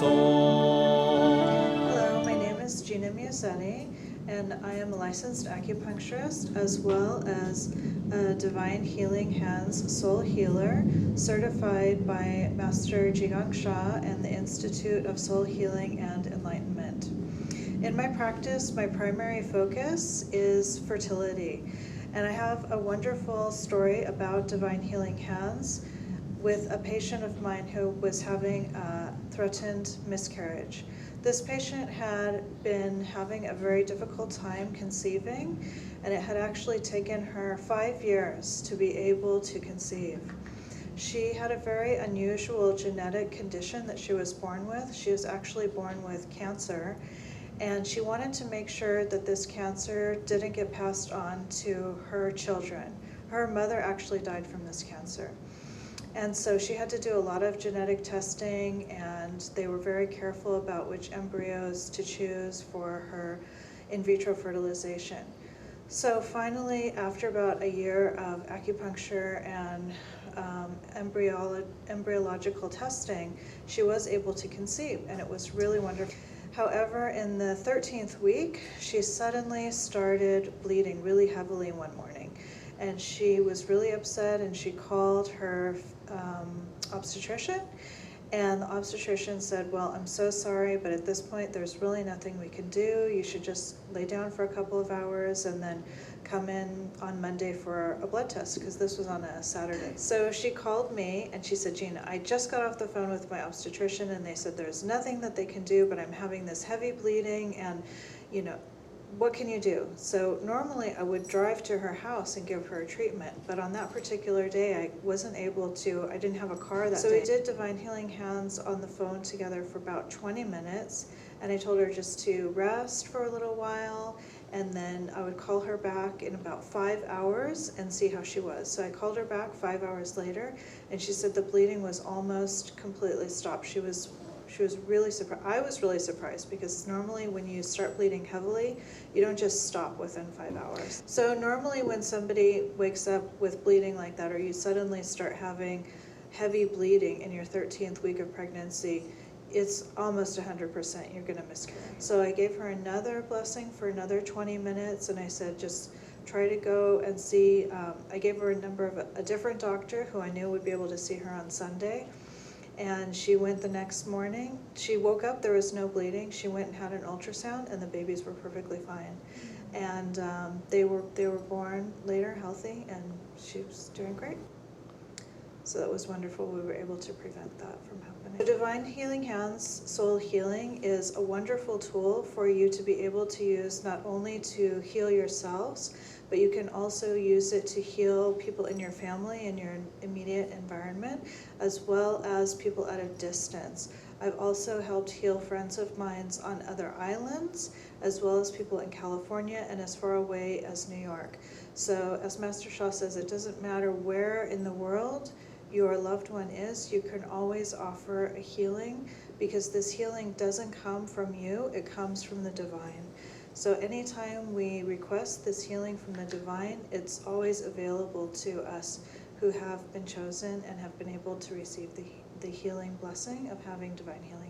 soul. Hello, my name is Gina Miasetti, and I am a licensed acupuncturist as well as a Divine Healing Hands Soul Healer, certified by Master Jigong Sha and the Institute of Soul Healing and Enlightenment. In my practice, my primary focus is fertility, and I have a wonderful story about Divine Healing Hands with a patient of mine who was having a threatened miscarriage. This patient had been having a very difficult time conceiving, and it had actually taken her 5 years to be able to conceive. She had a very unusual genetic condition that she was born with. She was actually born with cancer, and she wanted to make sure that this cancer didn't get passed on to her children. Her mother actually died from this cancer. And so she had to do a lot of genetic testing, and they were very careful about which embryos to choose for her in vitro fertilization. So finally, after about a year of acupuncture and embryological testing, she was able to conceive, and it was really wonderful. However, in the 13th week, she suddenly started bleeding really heavily one morning. And she was really upset, and she called her obstetrician, and the obstetrician said, well, I'm so sorry, but at this point there's really nothing we can do. You should just lay down for a couple of hours and then come in on Monday for a blood test, because this was on a Saturday. So she called me and she said, Gina, I just got off the phone with my obstetrician, and they said there's nothing that they can do, but I'm having this heavy bleeding, and what can you do? So normally I would drive to her house and give her a treatment, but on that particular day I wasn't able to. I didn't have a car that day. So we did Divine Healing Hands on the phone together for about 20 minutes, and I told her just to rest for a little while, and then I would call her back in about 5 hours and see how she was. So I called her back 5 hours later, and she said the bleeding was almost completely stopped. She was really surprised. I was really surprised, because normally when you start bleeding heavily, you don't just stop within 5 hours. So normally when somebody wakes up with bleeding like that, or you suddenly start having heavy bleeding in your 13th week of pregnancy, it's almost 100% you're going to miscarry. So I gave her another blessing for another 20 minutes, and I said, just try to go and see. I gave her a number of a different doctor who I knew would be able to see her on Sunday. And she went the next morning. She woke up, there was no bleeding. She went and had an ultrasound, and the babies were perfectly fine. And they were born later healthy, and she was doing great. So that was wonderful. We were able to prevent that from happening. The Divine Healing Hands Soul Healing is a wonderful tool for you to be able to use, not only to heal yourselves, but you can also use it to heal people in your family, in your immediate environment, as well as people at a distance. I've also helped heal friends of mine on other islands, as well as people in California and as far away as New York. So as Master Sha says, it doesn't matter where in the world your loved one is, you can always offer a healing, because this healing doesn't come from you, it comes from the divine. So anytime we request this healing from the divine, it's always available to us who have been chosen and have been able to receive the healing blessing of having divine healing.